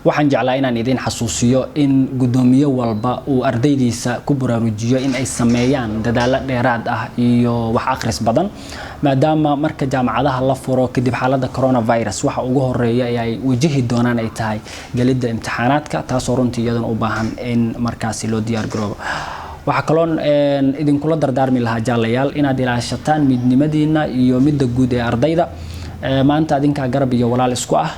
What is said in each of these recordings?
waxaan jeclaa inaan idin xasuusiyo in gudoomiye walba uu ardaydiisa ku baraarujiyo in ay sameeyaan dadaalo dheeraad ah iyo wax akhris badan maadaama marka jaamacadaha la furo kadib xaaladda coronavirus waxa ugu horeeya ay wajihi doonaan ay tahay galida imtixaanaadka taas oo runtii iyadan u baahan in markaasi loo diyaar garoobo waxa kaloon idinkula dardaarmi lahaa jaalayaal inaad ilaashataan midnimadiina iyo midda guud ee ardayda maanta adinka garab iyo walaal isku ah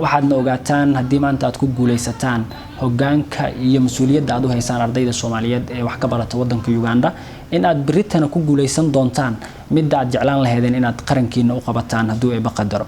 waxaadna ogaataan haddii maanta aad ku guuleysataan hoggaanka iyo mas'uuliyadda aad u haysaan ardayda Soomaaliyeed ee wax ka barata wadanka Uganda in aad Britana ku guuleysan doontaan midda aad jeclaan lahaydeen inaad qarankiina u qabataan hadduu ay baqadaro